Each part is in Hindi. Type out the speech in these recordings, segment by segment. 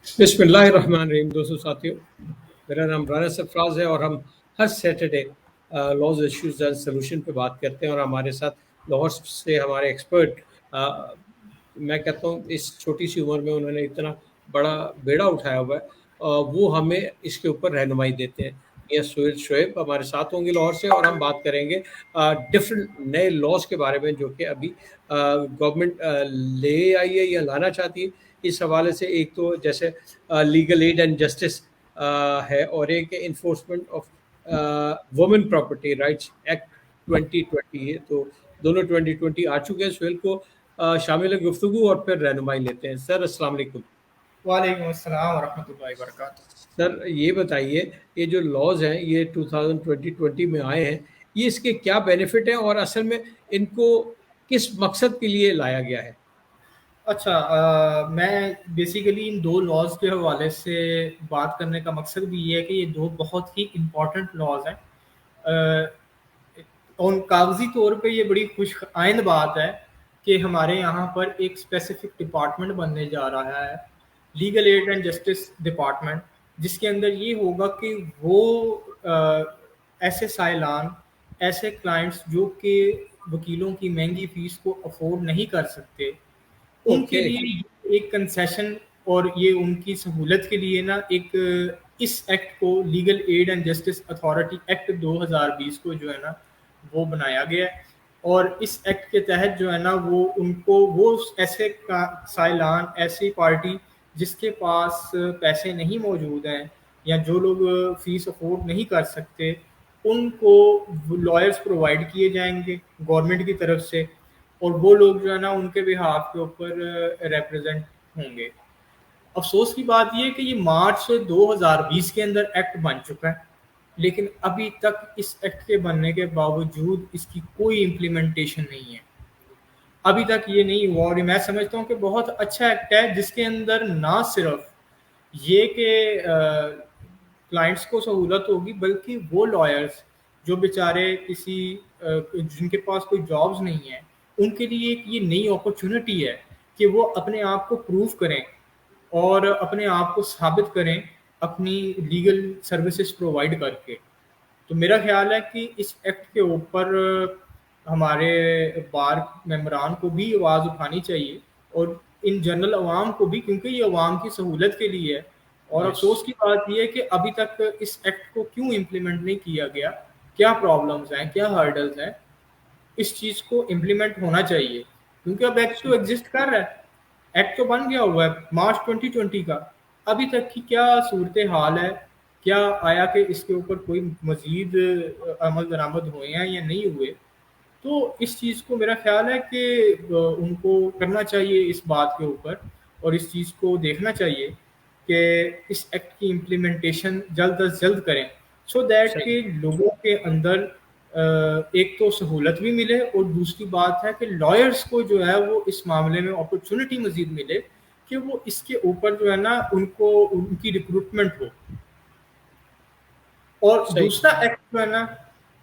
बिस्मिल्लाहिर्रहमानिर्रहीम। दोस्तों साथियों, मेरा नाम राना सरफराज है और हम हर Saturday laws issues and solution पे बात करते हैं। और हमारे साथ लाहौर से हमारे एक्सपर्ट, मैं कहता हूँ इस छोटी सी उम्र में उन्होंने इतना बड़ा बेड़ा उठाया हुआ है, वो हमें इसके ऊपर रहनुमाई देते हैं। मियां सुहेल शोएब हमारे साथ होंगे लाहौर से, और हम बात करेंगे डिफरेंट नए लॉज के बारे में जो कि अभी गवर्नमेंट ले आई है या लाना चाहती है। इस हवाले से एक तो जैसे लीगल एड एंड जस्टिस है, और एक enforcement of women property rights act 2020 है। तो दोनों 2020 आ चुके हैं। सुहेल को शामिल गुफ्तगू और फिर रहनुमाई लेते हैं। सर अस्सलाम वालेकुम। वालेकुम अस्सलाम वरहमतुल्लाहि वबरकातुह। सर ये बताइए, ये जो लॉज हैं ये 2020 में आए हैं, ये इसके क्या बेनिफिट हैं और असल में इनको किस मकसद के लिए लाया गया है? अच्छा, मैं बेसिकली इन दो लॉज के हवाले से बात करने का मकसद भी ये है कि ये दो बहुत ही इम्पोर्टेंट लॉज हैं। अ, और कागजी तौर पे ये बड़ी खुश आइंद बात है कि हमारे यहाँ पर एक स्पेसिफिक डिपार्टमेंट बनने जा रहा है, legal aid and justice department, जिसके अंदर ये होगा कि वो ऐसे साइलान, ऐसे क्लाइंट्स जो कि वकीलों की महंगी फीस को अफोर्ड नहीं कर सकते, उनके ओके। लिए ये एक कंसेशन और ये उनकी सहूलत के लिए ना एक इस एक्ट को legal aid and justice authority act 2020 को जो है ना वो बनाया गया है। और इस एक्ट के तहत जो है ना वो उनको वो ऐसे साइलान, ऐसी पार्टी जिसके पास पैसे नहीं मौजूद हैं या जो लोग फीस अफोर्ड नहीं कर सकते, उनको लॉयर्स प्रोवाइड किए जाएंगे गवर्नमेंट की तरफ से, और वो लोग जो है ना उनके बिहाफ के ऊपर रिप्रेजेंट होंगे। अफसोस की बात ये है कि ये मार्च 2020 के अंदर एक्ट बन चुका है, लेकिन अभी तक इस एक्ट के बनने के बावजूद इसकी कोई इम्प्लीमेंटेशन नहीं है। अभी तक ये नहीं हुआ, और मैं समझता हूँ कि बहुत अच्छा एक्ट है जिसके अंदर ना सिर्फ ये कि क्लाइंट्स को सहूलत होगी, बल्कि वो लॉयर्स जो बेचारे किसी जिनके पास कोई जॉब्स नहीं है, उनके लिए एक ये नई अपॉर्चुनिटी है कि वो अपने आप को प्रूव करें और अपने आप को साबित करें अपनी लीगल सर्विसेज प्रोवाइड करके। तो मेरा ख्याल है कि इस एक्ट के ऊपर हमारे बार मेंबरान को भी आवाज़ उठानी चाहिए, और इन जनरल अवाम को भी, क्योंकि ये अवाम की सहूलत के लिए है। और यस। अफसोस की बात यह है कि अभी तक इस एक्ट को क्यों इम्प्लीमेंट नहीं किया गया, क्या प्रॉब्लम्स हैं, क्या हर्डल्स हैं। इस चीज़ को इम्प्लीमेंट होना चाहिए, क्योंकि अब एक्ट तो एग्जिस्ट कर रहा है, एक्ट तो बन गया हुआ है मार्च 2020 का। अभी तक की क्या सूरत हाल है, क्या आया कि इसके ऊपर कोई मजीद अमल दरामद हुए हैं या नहीं हुए। तो इस चीज़ को मेरा ख्याल है कि उनको करना चाहिए इस बात के ऊपर, और इस चीज़ को देखना चाहिए कि इस एक्ट की इम्प्लीमेंटेशन जल्द अज जल्द करें, सो दैट सही। कि लोगों के अंदर एक तो सहूलत भी मिले, और दूसरी बात है कि लॉयर्स को जो है वो इस मामले में अपॉर्चुनिटी मजीद मिले कि वो इसके ऊपर जो है ना उनको उनकी रिक्रूटमेंट हो। और सही। दूसरा एक्ट जो है ना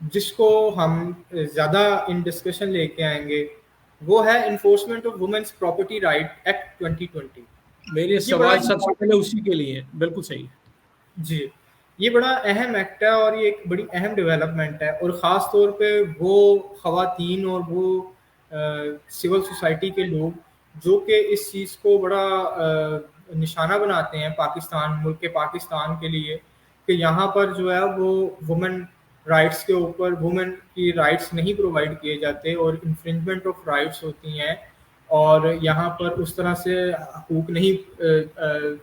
जिसको हम ज़्यादा इन डिस्कशन लेके आएंगे, वो है enforcement of women's property right act 2020। मेरे ये बड़ा सवाल सबसे पहले इम्पोर्टेंट, उसी के लिए हैं। बिल्कुल सही। जी, ये बड़ा अहम एक्ट है और ये एक बड़ी अहम डेवलपमेंट है, और ख़ास तौर पे वो ख़वातीन और वो सिविल सोसाइटी के लोग जो कि इस चीज़ को बड़ा निशाना बनाते हैं पाकिस्तान, मुल्क के पाकिस्तान के लिए, कि यहाँ पर जो है वो वुमेन राइट्स के ऊपर वुमेन की राइट्स नहीं प्रोवाइड किए जाते और इन्फ्रिंजमेंट ऑफ राइट्स होती हैं, और यहाँ पर उस तरह से हकूक नहीं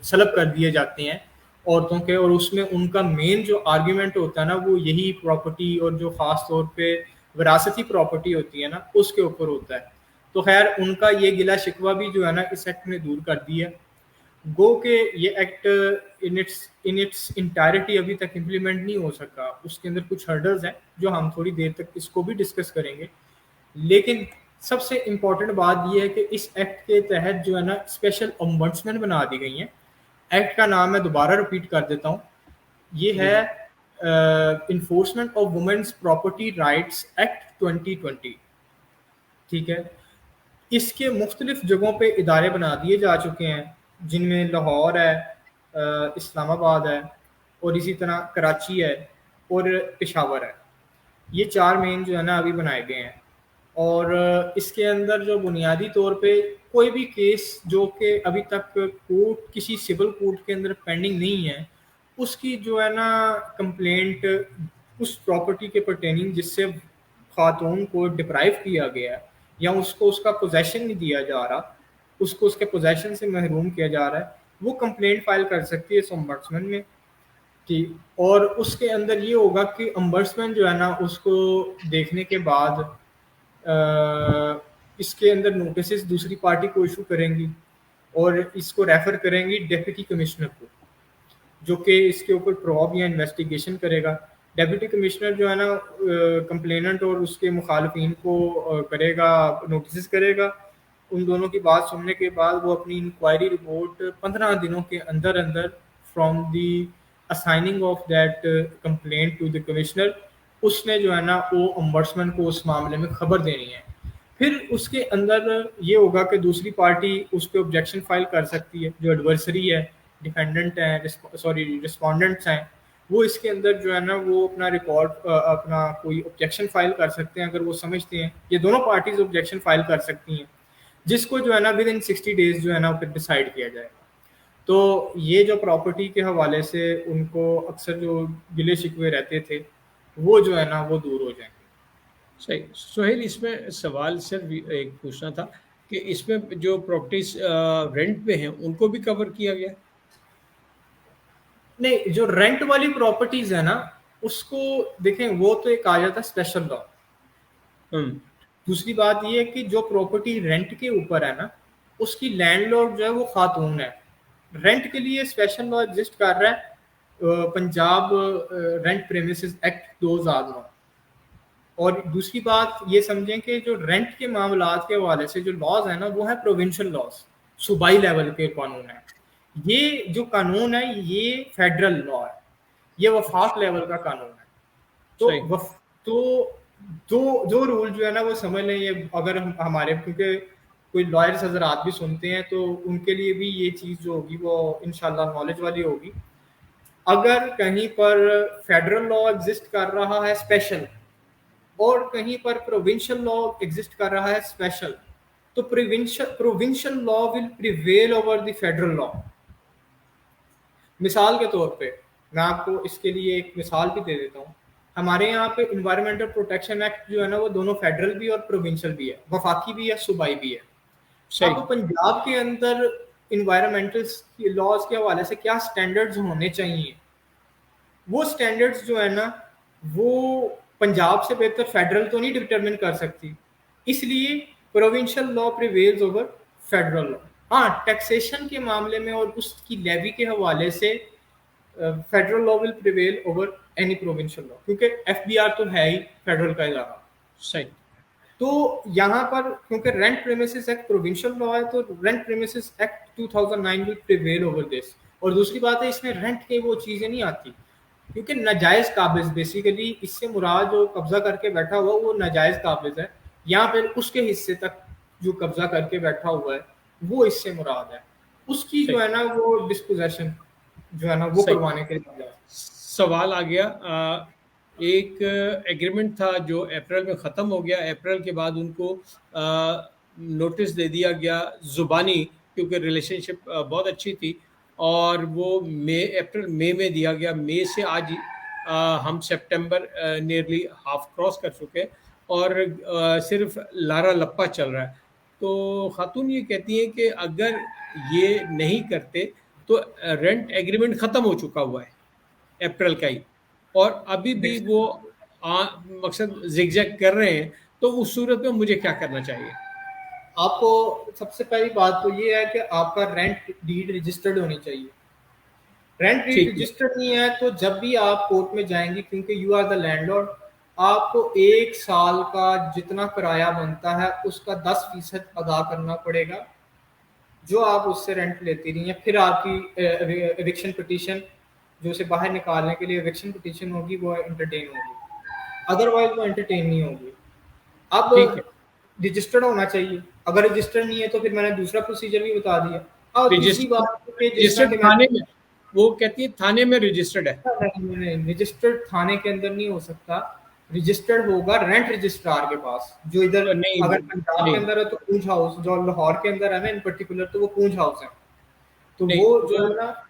सलब कर दिए जाते हैं औरतों के। और उसमें उनका मेन जो आर्ग्यूमेंट होता है ना वो यही प्रॉपर्टी, और जो ख़ास तौर पे विरासती प्रॉपर्टी होती है ना उसके ऊपर होता है। तो खैर उनका ये गिला शिकवा भी जो है ना इस एक्ट ने दूर कर दिया। गो के ये एक्ट इन इट्स इंटायरिटी अभी तक इम्प्लीमेंट नहीं हो सका, उसके अंदर कुछ हर्डल्स हैं जो हम थोड़ी देर तक इसको भी डिस्कस करेंगे। लेकिन सबसे इम्पॉर्टेंट बात यह है कि इस एक्ट के तहत जो है ना स्पेशल ओम्बड्समैन बना दी गई हैं। एक्ट का नाम मैं दोबारा रिपीट कर देता हूँ, ये जी है जी। Enforcement of women's property rights act 2020। ठीक है, इसके मुख्तलिफ जगहों पे इदारे बना दिए जा चुके हैं, जिनमें लाहौर है, इस्लामाबाद है, और इसी तरह कराची है और पेशावर है। ये 4 मेन जो है ना अभी बनाए गए हैं। और इसके अंदर जो बुनियादी तौर पे कोई भी केस जो कि अभी तक कोर्ट, किसी सिविल कोर्ट के अंदर पेंडिंग नहीं है, उसकी जो है ना कंप्लेंट उस प्रॉपर्टी के पर्टेनिंग जिससे खातून को डिप्राइव किया गया है या उसको उसका पोजेशन नहीं दिया जा रहा, उसको उसके पोजेशन से महरूम किया जा रहा है, वो कंप्लेंट फाइल कर सकती है ओम्बड्समैन में कि, और उसके अंदर ये होगा कि ओम्बड्समैन जो है ना उसको देखने के बाद इसके अंदर नोटिस दूसरी पार्टी को इशू करेंगी और इसको रेफर करेंगी डेप्यूटी कमिश्नर को, जो कि इसके ऊपर प्रॉब या इन्वेस्टिगेशन करेगा। डेप्यूटी कमिश्नर जो है ना कंप्लेनेंट और उसके मुखालफिन को करेगा, नोटिस करेगा। उन दोनों की बात सुनने के बाद वो अपनी इंक्वायरी रिपोर्ट 15 दिनों के अंदर अंदर from the assigning of that complaint to the commissioner, उसने जो है ना वो ओम्बड्समैन को उस मामले में खबर देनी है। फिर उसके अंदर ये होगा कि दूसरी पार्टी उस पर ऑब्जेक्शन फाइल कर सकती है, जो एडवर्सरी है, डिफेंडेंट है, सॉरी रिस्पोंडेंट्स हैं, वो इसके अंदर जो है ना वो अपना रिकॉर्ड अपना कोई ऑब्जेक्शन फाइल कर सकते हैं अगर वो समझते हैं। ये दोनों पार्टीज ऑब्जेक्शन फाइल कर सकती हैं, जिसको जो है ना विद इन 60 डेज जो है ना फिर डिसाइड किया जाएगा। तो ये जो प्रॉपर्टी के हवाले से उनको अक्सर जो गिले शिकवे रहते थे वो जो है ना वो दूर हो जाएंगे। सही। सोहेल, इसमें सवाल सिर्फ एक पूछना था कि इसमें जो प्रॉपर्टीज रेंट पे हैं उनको भी कवर किया गया? नहीं, जो रेंट वाली प्रॉपर्टीज है ना उसको देखें, वो तो एक आ जाता है स्पेशल लॉ। दूसरी बात ये है कि जो प्रॉपर्टी रेंट के ऊपर है ना उसकी लैंडलॉर्ड जो है वो खातून है। रेंट के लिए स्पेशल लॉ एग्जिस्ट कर रहा है, पंजाब रेंट प्रेमिसेस एक्ट 2009। और दूसरी बात ये समझें कि जो रेंट के मामलात के हवाले से जो लॉज है ना वो है प्रोविंशियल लॉज, सूबाई लेवल के कानून है। ये जो कानून है ये फेडरल लॉ है, ये वफाक लेवल का कानून है। तो तो दो रूल जो है ना वो समझ लें। ये अगर हम हमारे, क्योंकि कोई लॉयर्स हजरात भी सुनते हैं तो उनके लिए भी ये चीज़ जो होगी वो इंशाल्लाह नॉलेज वाली होगी। अगर कहीं पर फेडरल लॉ एग्जिस्ट कर रहा है स्पेशल और कहीं पर प्रोविंशियल लॉ एग्जिस्ट कर रहा है स्पेशल, तो provincial law will prevail over the federal law. मिसाल के तौर पे मैं आपको इसके लिए एक मिसाल भी दे देता हूँ। हमारे यहाँ पे इन्वायरमेंटल प्रोटेक्शन एक्ट जो है ना वो दोनों फेडरल भी और प्रोविंशियल भी है, वफाकी भी है, सूबाई भी है। अब पंजाब के अंदर इन्वायरमेंटल लॉज के हवाले से क्या स्टैंडर्ड्स होने चाहिए, वो स्टैंडर्ड्स जो है ना वो पंजाब से बेहतर फेडरल तो नहीं डिटरमिन कर सकती, इसलिए provincial law prevails over federal law. हाँ, टैक्सेशन के मामले में और उसकी लेवी के हवाले से federal law will prevail over any provincial law, क्योंकि एफबीआर तो है ही फेडरल का इदारा। सही। तो यहाँ पर क्योंकि rent premises act provincial law है तो rent premises act 2009 will prevail over this. और दूसरी बात है इसमें रेंट के वो चीज़ें नहीं आती, क्योंकि नाजायज़ काबिज, बेसिकली इससे मुराद जो कब्जा करके बैठा हुआ वो नाजायज़ काबिज है, यहाँ पर उसके हिस्से तक जो कब्जा करके बैठा हुआ है वो इससे मुराद है, उसकी जो है ना वो डिस्पोजेशन जो है ना वो करवाने के लिए। सवाल आ गया, एक एग्रीमेंट था जो अप्रैल में ख़त्म हो गया। अप्रैल के बाद उनको नोटिस दे दिया गया ज़ुबानी, क्योंकि रिलेशनशिप बहुत अच्छी थी, और वो अप्रैल मई में दिया गया। मई से आज हम सितंबर नियरली हाफ क्रॉस कर चुके हैं और सिर्फ लारा लप्पा चल रहा है। तो खातून ये कहती हैं कि अगर ये नहीं करते तो रेंट एग्रीमेंट ख़त्म हो चुका हुआ है अप्रैल का ही, और अभी भी वो मकसद जिगजैग कर रहे हैं, तो उस सूरत में मुझे क्या करना चाहिए? आपको सबसे पहली बात तो ये है कि आपका रेंट डीड रजिस्टर्ड होनी चाहिए। रेंट डीड रजिस्टर्ड नहीं है तो जब भी आप कोर्ट में जाएंगे, क्योंकि यू आर द लैंडलॉर्ड, आपको 1 साल का जितना किराया बनता है उसका 10% अदा करना पड़ेगा जो आप उससे रेंट लेती रही हैं। फिर आपकी एविक्शन पिटीशन जो उसे बाहर निकालने के लिए एविक्शन पिटीशन होगी वो एंटरटेन होगी, अदरवाइज वो एंटरटेन नहीं होगी। अब रजिस्टर्ड होना चाहिए, अगर रजिस्टर्ड नहीं है तो फिर मैंने दूसरा प्रोसीजर भी बता दिया। और दूसरी बात वो कहती है थाने में रजिस्टर्ड है। नहीं, रजिस्टर्ड थाने के अंदर नहीं हो सकता, रजिस्टर्ड होगा रेंट रजिस्ट्रार के पास, जो इधर नहीं अगर पंजाब के नहीं अंदर है तो पूंछ हाउस, जो लाहौर के अंदर है ना इन पर्टिकुलर तो वो पूंछ हाउस है, तो नहीं, वो जो वो है ना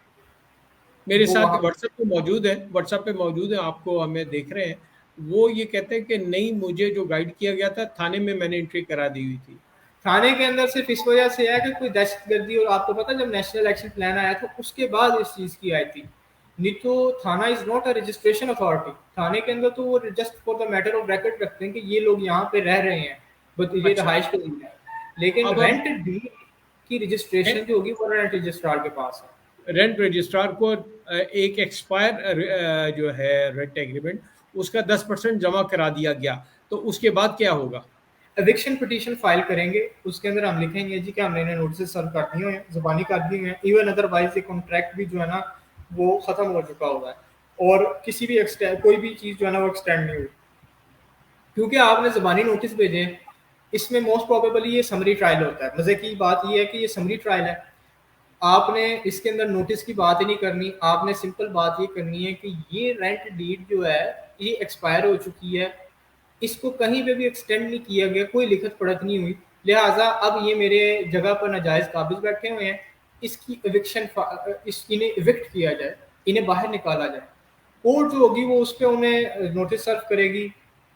मेरे वो साथ वहाँ व्हाट्सएप पे मौजूद है, व्हाट्सएप पे मौजूद है, आपको हमें देख रहे हैं। वो ये कहते हैं कि नहीं, मुझे जो गाइड किया गया था थाने में मैंने एंट्री करा दी हुई थी। थाने के अंदर सिर्फ इस वजह से है कि कोई दहशतगर्दी, और आपको पता है जब नेशनल इलेक्शन प्लान आया था उसके बाद इस चीज की आई थी, नहीं तो थाना is not a registration authority, थाने के अंदर तो वो just for the matter of record रखते हैं कि ये लोग यहाँ पे रह रहे हैं, बट ये अच्छा, रहायश के लिए है, लेकिन अब रेंट डीड की रजिस्ट्रेशन जो होगी वो रेंट रजिस्ट्रार के पास है। रेंट रजिस्ट्रार को एक एक्सपायर जो है रेंट एग्रीमेंट, उसका 10% जमा करा दिया गया, तो उसके बाद क्या होगा? एविक्शन पिटीशन फाइल करेंगे, उसके अंदर हम लिखेंगे जी कि हमने इन्हें नोटिस सर्व कर दिए हुए हैं, जुबानी कर दिए हुए हैं, इवन अदरवाइज ये कॉन्ट्रैक्ट भी जो है ना वो खत्म हो चुका हुआ है और किसी भी कोई भी चीज जो है ना वो एक्सटेंड नहीं हुई, क्योंकि आपने जुबानी नोटिस भेजे हैं, इसमें मोस्ट प्रोबेबली ये समरी ट्रायल होता है। मजे की बात ये है कि ये समरी ट्रायल है, आपने इसके अंदर नोटिस की बात ही नहीं करनी, आपने सिंपल बात ये करनी है कि ये रेंट डीड जो है ये एक्सपायर हो चुकी है, इसको कहीं पे भी एक्सटेंड नहीं किया गया, कोई लिखत पढ़त नहीं हुई, लिहाजा अब ये मेरे जगह पर नाजायज काबिज बैठे हुए हैं, इसकी एविक्शन इन्हें इविक्ट किया जाए, इन्हें बाहर निकाला जाए। कोर्ट जो होगी वो उस पर उन्हें नोटिस सर्व करेगी,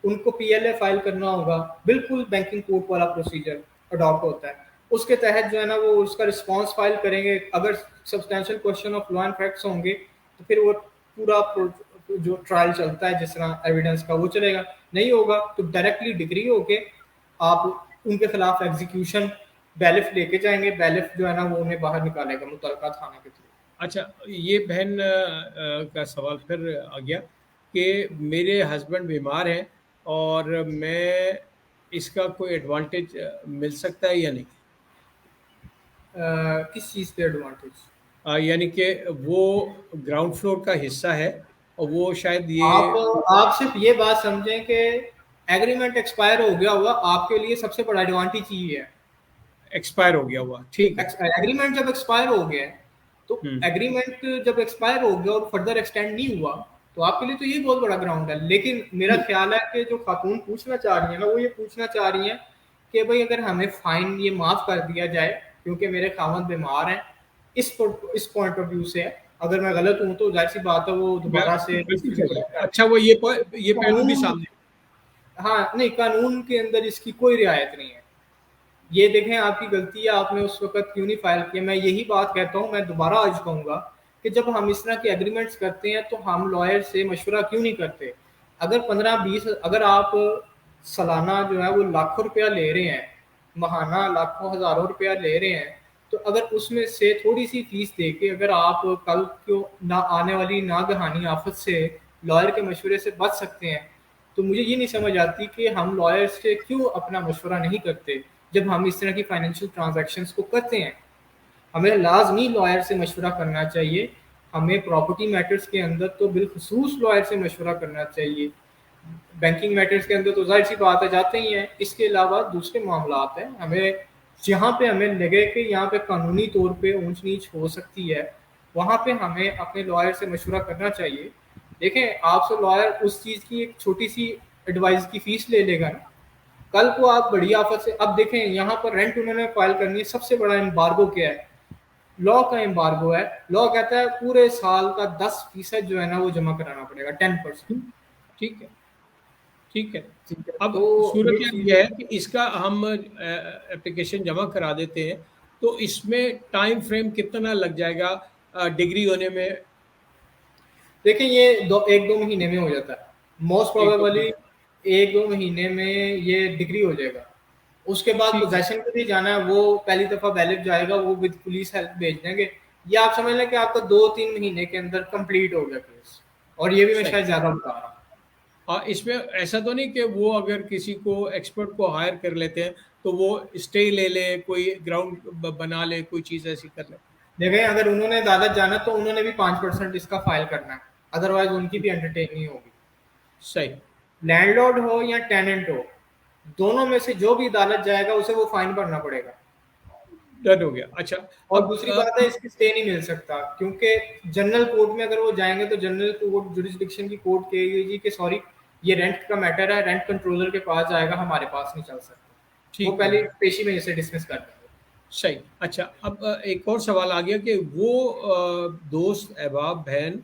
उनको पीएलए फाइल करना होगा, बिल्कुल बैंकिंग कोर्ट वाला प्रोसीजर अडॉप्ट होता है, उसके तहत जो है ना वो उसका रिस्पॉन्स फाइल करेंगे, अगर substantial question of law and facts होंगे तो फिर वो पूरा जो ट्रायल चलता है जिस तरह एविडेंस का वो चलेगा, नहीं होगा तो डायरेक्टली डिग्री होके आप उनके खिलाफ एग्जीक्यूशन बैलिफ लेके जाएंगे, बैलिफ जो है ना वो उन्हें बाहर निकालेगा मुतलका थाना के थ्रू। अच्छा, ये बहन का सवाल फिर आ गया कि मेरे हस्बैंड बीमार हैं और मैं इसका कोई एडवांटेज मिल सकता है या नहीं? किस चीज़ पे एडवांटेज? यानी कि वो ग्राउंड फ्लोर का हिस्सा है और वो शायद ये आप सिर्फ ये बात समझें कि एग्रीमेंट एक्सपायर हो गया हुआ आपके लिए सबसे बड़ा एडवांटेज ये है। एक्सपायर हो गया हुआ, ठीक है। एग्रीमेंट जब एक्सपायर हो गया है तो हम्म। एग्रीमेंट जब एक्सपायर हो गया और फर्दर एक्सटेंड नहीं हुआ तो आपके लिए तो ये बहुत बड़ा ग्राउंड है, लेकिन मेरा ख्याल है कि जो खातून पूछना चाह रही है ना वो ये पूछना चाह रही है कि भाई अगर हमें फाइन ये माफ कर दिया जाए क्योंकि मेरे खावंद बीमार हैं, इस पॉइंट ऑफ व्यू से है, अगर मैं गलत हूं तो जाहिर सी बात है वो दोबारा से बिल्कुल इस चीज सही को है। लेकर अच्छा, वो ये पहलू भी कानून, सामने। हाँ नहीं कानून के अंदर इसकी कोई रियायत नहीं है। ये देखें आपकी गलती है, आपने उस वक्त क्यों नहीं फाइल किया। मैं यही बात कहता हूँ, मैं दोबारा आज कहूंगा कि जब हम इस तरह के एग्रीमेंट्स करते हैं तो हम लॉयर से मशवरा क्यों नहीं करते। अगर 15-20 अगर आप सालाना जो है वो लाखों रुपया ले रहे हैं, महाना लाखों हजारों रुपया ले रहे हैं, तो अगर उसमें से थोड़ी सी फीस दे के अगर आप कल को ना आने वाली नागहानी आफत से लॉयर के मशवरे से बच सकते हैं, तो मुझे ये नहीं समझ आती कि हम लॉयर से क्यों अपना मशवरा नहीं करते जब हम इस तरह की फाइनेंशियल ट्रांजैक्शंस को करते हैं। हमें लाजमी लॉयर से मशवरा करना चाहिए, हमें प्रॉपर्टी मैटर्स के अंदर तो बिलखसूस लॉयर से मशवरा करना चाहिए, बैंकिंग मैटर्स के अंदर तो जाहिर सी बात है जाते ही हैं, इसके अलावा दूसरे मामला हैं हमें जहाँ पे हमें लगे कि यहाँ पे कानूनी तौर पे ऊंच नीच हो सकती है वहाँ पे हमें अपने लॉयर से मशवरा करना चाहिए। देखें आपसे लॉयर उस चीज़ की एक छोटी सी एडवाइस की फीस ले लेगा ना, कल को आप बड़ी आफत से, अब देखें यहाँ पर रेंट उन्होंने फाइल करनी है, सबसे बड़ा एम्बार्गो क्या है, लॉ का एम्बार्गो है। लॉ कहता है पूरे साल का 10% जो है ना वो जमा कराना पड़ेगा, 10%। ठीक है, ठीक है। ठीक है, अब तो सूरत ये हाल चीज यह है कि इसका हम एप्लीकेशन जमा करा देते हैं, तो इसमें टाइम फ्रेम कितना लग जाएगा डिग्री होने में? देखिए ये 1-2 महीने में हो जाता है मोस्ट एक दो प्रोबेबली, दिन 1-2 महीने में ये डिग्री हो जाएगा। उसके बाद ठीक है। पोजेशन पे भी जाना है, वो पहली दफा बैलिफ जाएगा, वो विद पुलिस हेल्प भेज देंगे, ये आप समझ लें कि आपका 2-3 महीने के अंदर कंप्लीट हो गया केस, और ये भी मैं सही। शायद ज्यादा बता रहा हूँ। और इसमें ऐसा तो नहीं कि वो अगर किसी को एक्सपर्ट को हायर कर लेते हैं तो वो स्टे ले ले, कोई ग्राउंड बना ले, कोई चीज़ ऐसी कर ले? देखें अगर उन्होंने अदालत जाना तो उन्होंने भी 5% इसका फाइल करना है, अदरवाइज उनकी भी एंटरटेन नहीं होगी। सही। लैंडलॉर्ड हो या टेनेंट हो, दोनों में से जो भी अदालत जाएगा उसे वो फाइन भरना पड़ेगा। डन हो गया। अच्छा, और अब दूसरी बात है, इसकी स्टे नहीं मिल सकता, क्योंकि जनरल कोर्ट में अगर वो जाएंगे तो जनरल कोर्ट जुरिस्डिक्शन की कोर्ट कहेगी कि सॉरी, ये रेंट का मैटर है, रेंट कंट्रोलर के पास जाएगा, हमारे पास नहीं चल सकता। वो ठीक है, पहले पेशी में इसे डिसमिस कर देंगे। सही। अच्छा, अब एक और सवाल आ गया कि वो दोस्त, अहबाब, बहन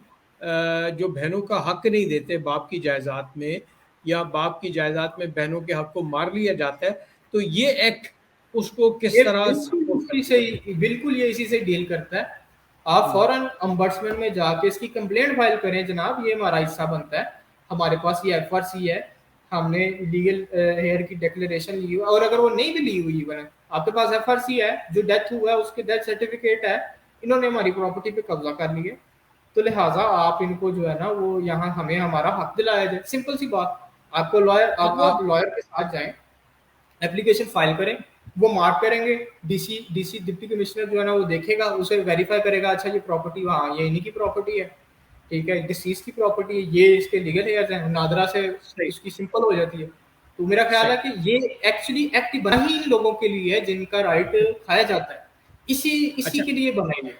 जो बहनों का हक नहीं देते बाप की जायदाद में, या बाप की जायदाद में बहनों के हक को मार लिया जाता है, तो ये एक्ट उसको किस ये तरह बिल्कुल सपोर्ट इसी करता से बिल्कुल ये इसी से डील करता है। आप है? फौरन अम्बड्समैन में जाके इसकी कंप्लेंट फाइल करें, जनाब ये हमारा हिस्सा बनता है, हमारे पास ये एफआरसी है, हमने लीगल हेयर की डिक्लेरेशन ली हुई, और अगर वो नहीं भी ली हुई इवन आपके पास एफआरसी है, जो डेथ हुआ है उसके डेथ सर्टिफिकेट है, इन्होंने हमारी प्रॉपर्टी पे कब्जा कर लिया, तो लिहाजा आप इनको जो है ना वो यहाँ हमें हमारा हक दिलाया जाए। सिंपल सी बात। आपको लॉयर आप मतलब लॉयर के साथ जाएं, एप्लीकेशन फाइल करें, वो मार्क करेंगे, डीसी डिप्टी कमिश्नर जो है ना वो देखेगा, उसे वेरीफाई करेगा, अच्छा ये प्रॉपर्टी वहाँ ये इन्हीं की प्रॉपर्टी है, ठीक है, डिसीज की प्रॉपर्टी है, ये इसके लीगल हेयर्स हैं, नादरा से सही, इसकी सिंपल हो जाती है। तो मेरा ख्याल सही। है कि ये एक्चुअली एक्ट बना ही इन लोगों के लिए है जिनका राइट खाया जाता है, इसी इसी अच्छा, के लिए बनाई है।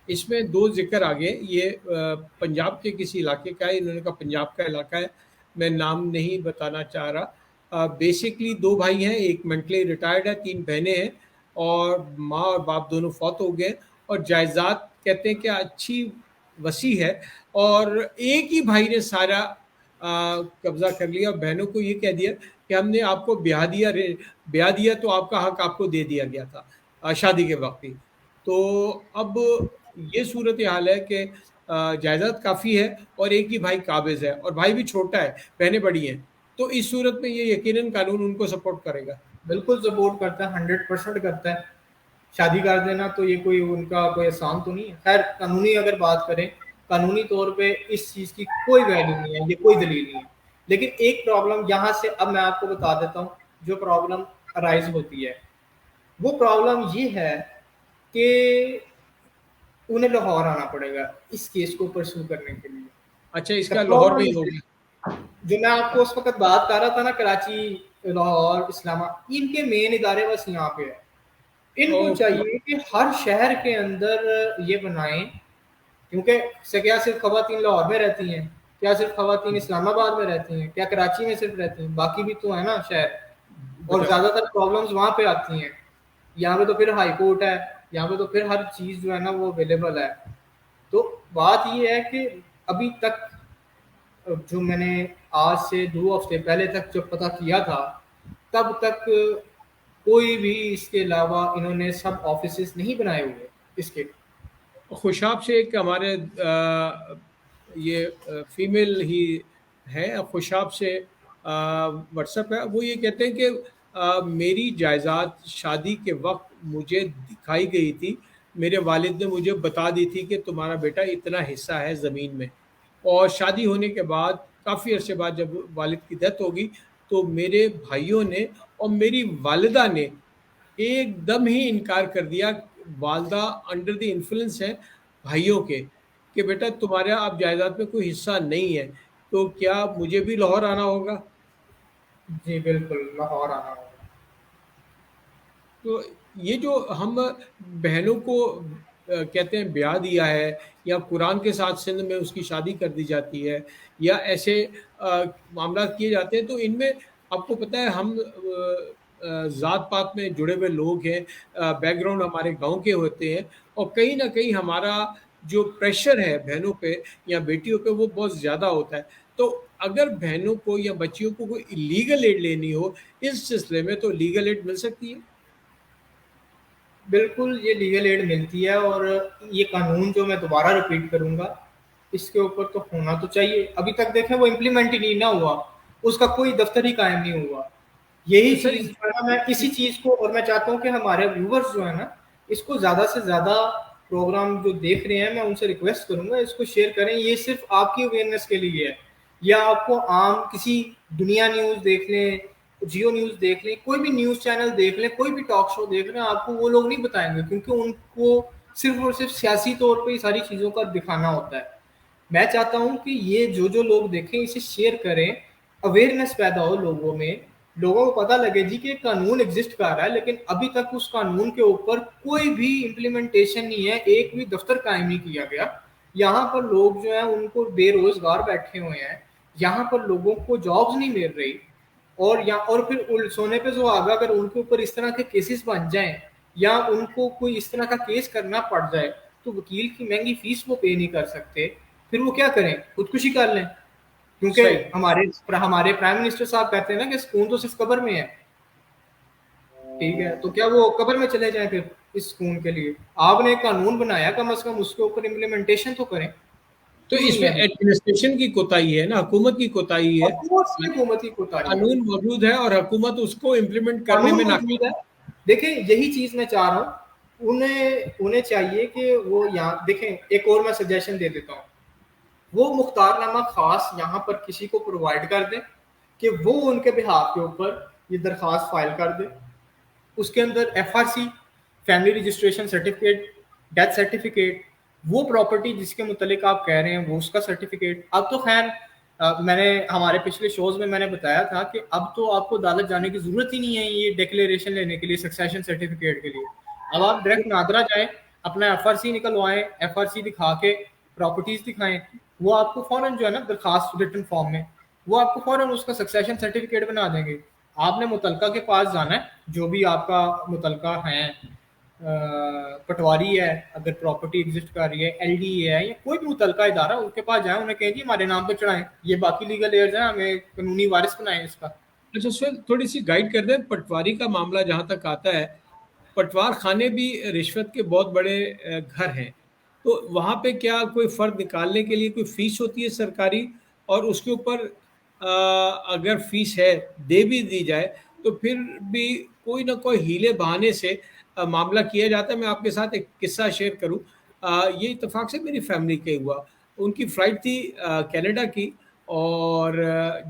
इसमें दो जिक्र आ गए। ये पंजाब के किसी इलाके का है, इन्होंने कहा पंजाब का इलाका है, मैं नाम नहीं बताना चाह रहा। बेसिकली दो भाई हैं, एक मेंटली रिटायर्ड है, तीन बहनें हैं, और माँ और बाप दोनों फौत हो गए, और जायदाद कहते हैं कि अच्छी वसी है, और एक ही भाई ने सारा कब्जा कर लिया, और बहनों को ये कह दिया कि हमने आपको ब्याह दिया तो आपका हक आपको दे दिया गया था शादी के वक्त ही। तो अब ये सूरत हाल है कि जायदाद काफ़ी है, और एक ही भाई काबिज है, और भाई भी छोटा है, बहनें बड़ी हैं, तो इस सूरत में ये यकीनन कानून उनको सपोर्ट करेगा। बिल्कुल सपोर्ट करता है, 100% करता है। शादी कर देना तो ये कोई उनका कोई एहसान तो नहीं है। खैर कानूनी अगर बात करें, कानूनी तौर पे इस चीज़ की कोई वैल्यू नहीं है, ये कोई दलील नहीं है। लेकिन एक प्रॉब्लम यहाँ से अब मैं आपको बता देता हूँ, जो प्रॉब्लम अराइज होती है, वो प्रॉब्लम ये है कि उन्हें लाहौर आना पड़ेगा इस केस को परस्यू करने के लिए। अच्छा, द इसका लाहौर में प्रॉब्लम ही इज होगा? जो मैं आपको उस वक्त बात कर रहा था ना, कराची, लाहौर, इस्लामा, इनके मेन इदारे बस यहाँ पे है। इनको ओके। चाहिए कि हर शहर के अंदर ये बनाएं, क्योंकि से क्या सिर्फ खवातीन लाहौर में रहती हैं, क्या सिर्फ खवातीन इस्लामाबाद में रहती हैं, क्या कराची में सिर्फ रहती हैं, बाकी भी तो है ना शहर, और बताओ। ज़्यादातर प्रॉब्लम्स वहाँ पे आती हैं। यहाँ पे तो फिर हाई कोर्ट है, यहाँ पे तो फिर हर चीज़ जो है ना वो अवेलेबल है। तो बात ये है कि अभी तक जो मैंने आज से 2 हफ्ते पहले तक जब पता किया था, तब तक कोई भी इसके अलावा इन्होंने सब ऑफिसेस नहीं बनाए हुए इसके। खुशाब से एक हमारे ये फीमेल ही है, खुशाब से व्हाट्सएप है, वो ये कहते हैं कि मेरी जायदाद शादी के वक्त मुझे दिखाई गई थी, मेरे वालिद ने मुझे बता दी थी कि तुम्हारा बेटा इतना हिस्सा है ज़मीन में, और शादी होने के बाद काफ़ी अरसे बाद जब वालिद की डेथ होगी, तो मेरे भाइयों ने और मेरी वालिदा ने एकदम ही इनकार कर दिया। वालिदा अंडर द इन्फ्लुएंस है भाइयों के, कि बेटा तुम्हारा अब जायदाद में कोई हिस्सा नहीं है, तो क्या मुझे भी लाहौर आना होगा? जी बिल्कुल, लाहौर आना होगा। तो ये जो हम बहनों को कहते हैं ब्याह दिया है, या कुरान के साथ सिंध में उसकी शादी कर दी जाती है, या ऐसे मामला किए जाते हैं, तो इनमें आपको पता है हम ज़ात पात में जुड़े हुए लोग हैं, बैकग्राउंड हमारे गांव के होते हैं, और कहीं ना कहीं हमारा जो प्रेशर है बहनों पे या बेटियों पे वो बहुत ज़्यादा होता है। तो अगर बहनों को या बच्चियों को कोई लीगल एड लेनी हो इस सिलसिले में, तो लीगल एड मिल सकती है? बिल्कुल ये लीगल एड मिलती है, और ये कानून जो मैं दोबारा रिपीट करूंगा, इसके ऊपर तो होना तो चाहिए। अभी तक देखें वो इम्प्लीमेंट ही नहीं ना हुआ, उसका कोई दफ्तर ही कायम नहीं हुआ। यही तो सर, चीज जो है ना, मैं इसी चीज को, और मैं चाहता हूँ कि हमारे व्यूवर्स जो है ना, इसको ज्यादा से ज्यादा प्रोग्राम जो देख रहे हैं, मैं उनसे रिक्वेस्ट करूंगा इसको शेयर करें। ये सिर्फ आपकी अवेयरनेस के लिए है, या आपको आम किसी दुनिया न्यूज देख लें, जियो न्यूज देख लें, कोई भी न्यूज चैनल देख लें, कोई भी टॉक शो देख लें, आपको वो लोग नहीं बताएंगे, क्योंकि उनको सिर्फ और सिर्फ सियासी तौर पे ये सारी चीजों का दिखाना होता है। मैं चाहता हूं कि ये जो जो लोग देखें इसे शेयर करें, अवेयरनेस पैदा हो लोगों में, लोगों को पता लगे जी कि कानून एग्जिस्ट कर रहा है, लेकिन अभी तक उस कानून के ऊपर कोई भी इम्प्लीमेंटेशन नहीं है, एक भी दफ्तर कायम नहीं किया गया। यहाँ पर लोग जो है उनको बेरोजगार बैठे हुए हैं, यहाँ पर लोगों को जॉब्स नहीं मिल रही, और फिर सोने पे सुहागा अगर उनके ऊपर इस तरह के केसेस बन जाएं या उनको कोई इस तरह का केस करना पड़ जाए तो वकील की महंगी फीस वो पे नहीं कर सकते, फिर वो क्या करें, खुदकुशी कर लें। क्योंकि सही। हमारे प्राइम मिनिस्टर साहब कहते हैं ना कि सुकून तो सिर्फ कब्र में है। ठीक है, तो क्या वो कब्र में चले जाएं फिर इस सुकून के लिए? आपने एक कानून बनाया, कम से कम उसके ऊपर इम्प्लीमेंटेशन तो करें। तो क्यों नहीं इसमें है? एडमिनिस्ट्रेशन की कोताही है ना, हुकूमत की कोताही है। ऑफ कोर्स ये हुकूमत की कोताही है। कानून मौजूद है और हुकूमत उसको इम्प्लीमेंट करने कानून में मौजूद नाकाम है। देखिए यही चीज मैं चाह रहा हूँ, उन्हें उन्हें चाहिए कि वो यहाँ देखें। एक और मैं सजेशन दे देता हूँ, वो मुख्तारनामा खास यहाँ पर किसी को प्रोवाइड कर दें कि वो उनके बिहाफ के ऊपर ये दरखास्त फाइल कर दे। उसके अंदर FRC, family registration certificate, death certificate, वो प्रॉपर्टी जिसके मुतलिक आप कह रहे हैं वो उसका सर्टिफिकेट। अब तो खैर मैंने हमारे पिछले शोज में मैंने बताया था कि अब तो आपको अदालत जाने की जरूरत ही नहीं है ये डिक्लेरेशन लेने के लिए, सक्सेशन सर्टिफिकेट के लिए। अब आप डायरेक्ट नादरा जाएं, अपना FRC निकलवाएं, FRC दिखा के प्रॉपर्टीज दिखाएं, वो आपको फौरन जो है ना दरखास्त रिटर्न फॉर्म में वो आपको फौरन उसका सक्सेशन सर्टिफिकेट बना देंगे। आपने मुतलका के पास जाना है, जो भी आपका मुतलका है, पटवारी है अगर प्रॉपर्टी एग्जिस्ट कर रही है, LD है या कोई भी मुतलका इदारा, उनके पास जाए, उन्हें कहें जी हमारे नाम पे चढ़ाएं, ये बाकी लीगल एयर्स हैं, हमें कानूनी वारिस बनाएं इसका। अच्छा सर, थोड़ी सी गाइड कर दें। पटवारी का मामला जहाँ तक आता है, पटवार खाने भी रिश्वत के बहुत बड़े घर हैं। तो वहाँ पे क्या कोई फ़र्द निकालने के लिए कोई फ़ीस होती है सरकारी? और उसके ऊपर अगर फ़ीस है, दे भी दी जाए, तो फिर भी कोई ना कोई हीले बहाने से मामला किया जाता है। मैं आपके साथ एक किस्सा शेयर करूँ। ये इत्तेफ़ाक से मेरी फ़ैमिली के हुआ। उनकी फ़्लाइट थी कनाडा की, और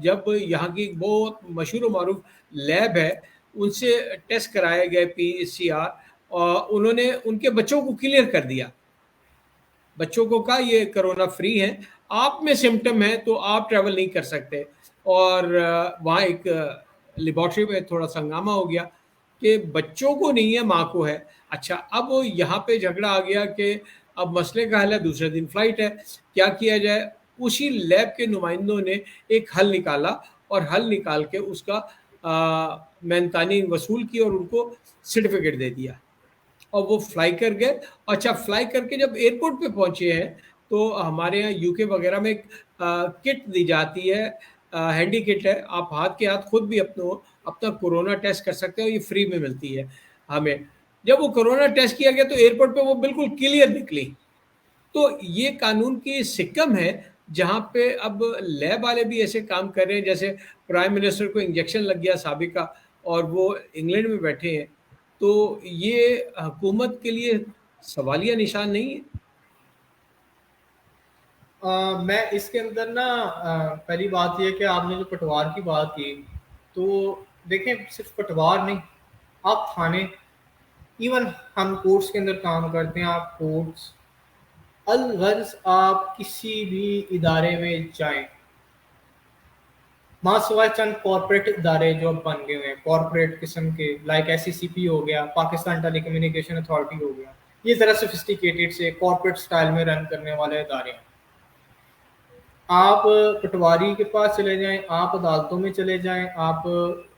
जब यहाँ की एक बहुत मशहूर व मारूफ़ लैब है, उनसे टेस्ट कराए गए PCR, और उन्होंने उनके बच्चों को क्लियर कर दिया। बच्चों को कहा ये कोरोना फ्री है, आप में सिम्पटम है तो आप ट्रैवल नहीं कर सकते। और वहाँ एक लेबॉर्ट्री में थोड़ा सा हंगामा हो गया कि बच्चों को नहीं है, माँ को है। अच्छा, अब यहाँ पे झगड़ा आ गया कि अब मसले का हल है, दूसरे दिन फ्लाइट है, क्या किया जाए? उसी लैब के नुमाइंदों ने एक हल निकाला, और हल निकाल के उसका मेहनतानी वसूल की और उनको सर्टिफिकेट दे दिया, और वो फ्लाई कर गए। अच्छा, फ्लाई करके जब एयरपोर्ट पे पहुंचे हैं, तो हमारे यहाँ यूके वगैरह में एक किट दी जाती है, हैंडी किट है, आप हाथ के हाथ खुद भी अपना कोरोना टेस्ट कर सकते हो, ये फ्री में मिलती है हमें। जब वो कोरोना टेस्ट किया गया तो एयरपोर्ट पे वो बिल्कुल क्लियर निकली। तो ये कानून की सिक्कम है, जहाँ पे अब लैब वाले भी ऐसे काम कर रहे हैं, जैसे प्राइम मिनिस्टर को इंजेक्शन लग गया साबिका, और वो इंग्लैंड में बैठे हैं। तो ये हुकूमत के लिए सवालिया निशान नहीं है? मैं इसके अंदर ना पहली बात यह कि आपने जो पटवार की बात की, तो देखें सिर्फ पटवार नहीं, आप थाने, इवन हम कोर्ट्स के अंदर काम करते हैं, आप कोर्ट्स, अलगर्ज आप किसी भी इदारे में जाएं, मासिवाय चंद कॉर्पोरेट इदारे जो अब बन गए हुए हैं कॉर्पोरेट किस्म के, लाइक SCCP हो गया, पाकिस्तान टेलीकम्युनिकेशन अथॉरिटी हो गया, ये ज़रा सोफिस्टिकेटेड से कॉर्पोरेट स्टाइल में रन करने वाले इदारे हैं। आप पटवारी के पास चले जाएं, आप अदालतों में चले जाएं, आप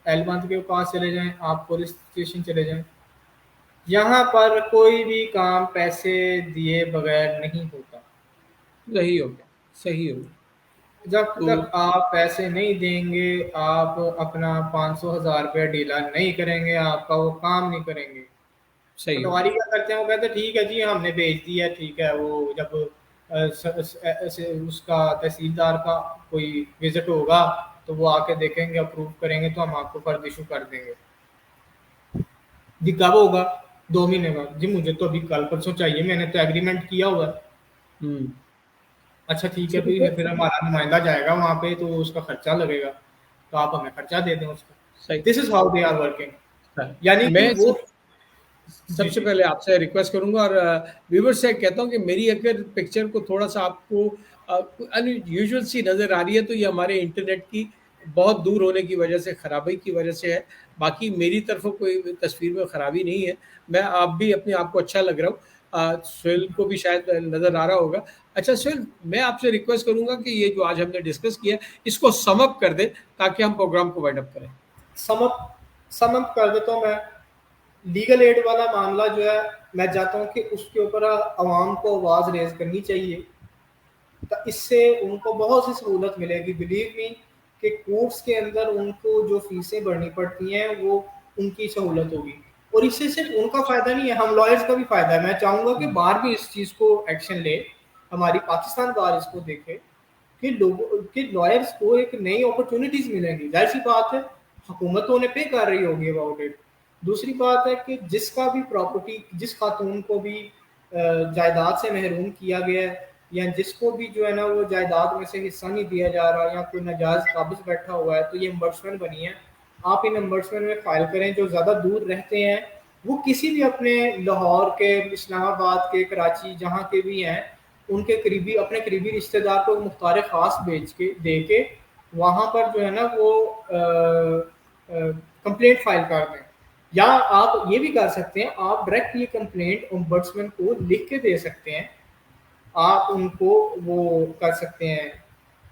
एलबंद के पास चले जाएं, आप पुलिस स्टेशन चले जाएं, यहाँ पर कोई भी काम पैसे दिए बगैर नहीं होता। सही हो गया, सही हो गया। जब तो तक आप पैसे नहीं देंगे, आप अपना 500,000 रुपया डीला नहीं करेंगे, आपका वो काम नहीं करेंगे। सही हो पटवारी गया। क्या करते हैं, वो कहते हैं ठीक है जी हमने भेज दिया है, ठीक है, वो जब उसका तहसीलदार का कोई विजिट होगा तो वो आके देखेंगे, अप्रूव करेंगे तो हम आपको फर्द इशू कर देंगे। जी कब होगा? 2 महीने बाद। जी मुझे तो अभी कल परसों चाहिए, मैंने तो एग्रीमेंट किया हुआ है। हम्म। अच्छा ठीक है, सही फिर हमारा नुमाइंदा जाएगा वहाँ पे तो उसका खर्चा लगेगा, तो आप हमें खर्चा दे दें उसका। सही। This is how they are working. सही। यानी कि मैं वो जी सबसे जी पहले आपसे रिक्वेस्ट करूंगा, और व्यूवर्स से कहता हूं कि मेरी अगर पिक्चर को थोड़ा सा आपको अनयूजुअल सी नज़र आ रही है, तो ये हमारे इंटरनेट की बहुत दूर होने की वजह से, खराबी की वजह से है। बाकी मेरी तरफ़ों कोई तस्वीर में खराबी नहीं है। मैं आप भी अपने आप को अच्छा लग रहा हूँ। सुहेल को भी शायद नज़र आ रहा होगा। अच्छा सुहेल, मैं आपसे रिक्वेस्ट करूँगा कि ये जो आज हमने डिस्कस किया है, इसको सम अप कर दें ताकि हम प्रोग्राम को वाइंड अप करें। समअप कर देता हूँ मैं। लीगल एड वाला मामला जो है, मैं चाहता हूँ कि उसके ऊपर आवाम को आवाज़ रेज़ करनी चाहिए। तो इससे उनको बहुत सी सहूलत मिलेगी। बिलीव मी कि कोर्ट्स के अंदर उनको जो फीसें भरनी पड़ती हैं वो उनकी सहूलत होगी, और इससे सिर्फ उनका फ़ायदा नहीं है, हम लॉयर्स का भी फ़ायदा है। मैं चाहूँगा कि बाहर भी इस चीज़ को एक्शन ले, हमारी पाकिस्तान बार इसको देखे कि लोगों के लॉयर्स को एक नई अपॉर्चुनिटीज़ मिलेंगी। ज़ाहिर सी बात है, हुकूमत तो उन्हें पे कर रही होगी अबाउट इट। दूसरी बात है कि जिसका भी प्रॉपर्टी, जिस खातून को भी जायदाद से महरूम किया गया है, या जिसको भी जो है ना वो जायदाद में से हिस्सा नहीं दिया जा रहा, या कोई नाजायज़ काबिज बैठा हुआ है, तो ये ombudsman बनी है। आप इन ombudsman में फ़ाइल करें। जो ज़्यादा दूर रहते हैं वो किसी भी अपने लाहौर के, इस्लामाबाद के, कराची, जहाँ के भी हैं, उनके करीबी, अपने करीबी रिश्तेदार को मुख्तार ख़ास भेज के दे के वहाँ पर जो है ना वो कंप्लेंट फाइल कर दें। या आप ये भी कर सकते हैं, आप डायरेक्ट ये कंप्लेंट ombudsman को लिख के दे सकते हैं। आप उनको वो कर सकते हैं,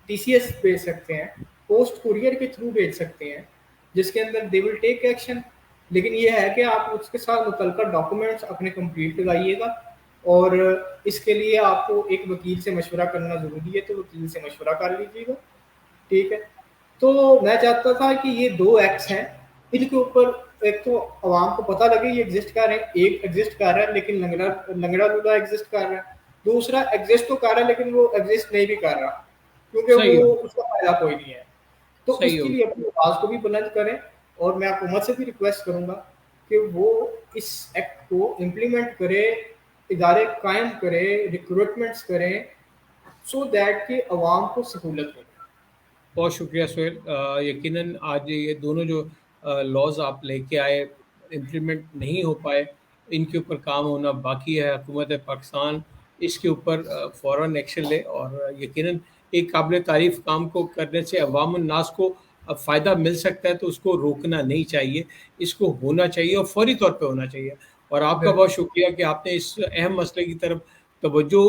टीसीएस भेज सकते हैं, पोस्ट कुरियर के थ्रू भेज सकते हैं, जिसके अंदर दे विल टेक एक्शन। लेकिन ये है कि आप उसके साथ मुतल्लिका डॉक्यूमेंट्स अपने कंप्लीट लगाइएगा, और इसके लिए आपको एक वकील से मशवरा करना ज़रूरी है, तो वकील से मशवरा कर लीजिएगा। ठीक है? तो मैं चाहता था कि ये 2 एक्ट्स हैं, इनके ऊपर एक तो आवाम को पता लगे ये एग्जिस्ट कर रहे हैं। एक एग्जिस्ट कर रहा है लेकिन लंगड़ा लूला एग्जिस्ट कर रहा है। दूसरा एग्जिस्ट तो कर रहा है लेकिन वो एग्जिस्ट नहीं भी कर रहा, क्योंकि सही वो हो उसका फ़ायदा कोई नहीं है। तो सही उसके हो लिए अपनी आवाज़ को भी बुलंद करें, और मैं हुकूमत से भी रिक्वेस्ट करूँगा कि वो इस एक्ट को इम्प्लीमेंट करे, इदारे कायम करे, रिक्रूटमेंट्स करें, सो दैट कि आवाम को सहूलत हो। बहुत शुक्रिया सुहेल। यकीनन आज ये दोनों जो लॉज आप लेके आए, इम्प्लीमेंट नहीं हो पाए, इनके ऊपर काम होना बाकी है। हुकूमत पाकिस्तान इसके ऊपर फ़ौरन एक्शन ले, और यकीनन एक काबिल तारीफ़ काम को करने से अवाम उन्नास को फ़ायदा मिल सकता है, तो उसको रोकना नहीं चाहिए। इसको होना चाहिए और फ़ौरी तौर पे होना चाहिए। और आपका बहुत शुक्रिया कि आपने इस अहम मसले की तरफ तवज्जो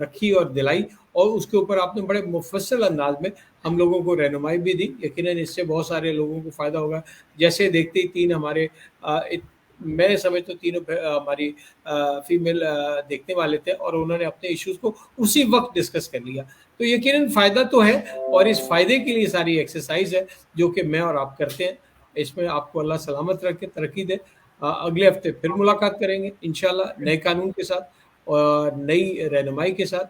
रखी और दिलाई, और उसके ऊपर आपने बड़े मुफ़स्सल अंदाज़ में हम लोगों को रहनुमाई भी दी। यकीनन इससे बहुत सारे लोगों को फ़ायदा होगा। जैसे देखते ही 3 हमारे मैं समझता हूँ तीनों हमारी फीमेल देखने वाले थे, और उन्होंने अपने इश्यूज़ को उसी वक़्त डिस्कस कर लिया। तो यकीनन फ़ायदा तो है, और इस फ़ायदे के लिए सारी एक्सरसाइज़ है जो कि मैं और आप करते हैं। इसमें आपको अल्लाह सलामत रखे, तरक्की दे। अगले हफ़्ते फिर मुलाकात करेंगे इंशाअल्लाह नए कानून के साथ और नई रहनुमाई के साथ।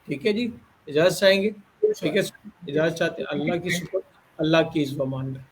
ठीक है जी? इजाज़त चाहेंगे? ठीक है, इजाज़त चाहते हैं। अल्लाह की शुक्र, अल्लाह की इज़्ज़त व अमान में।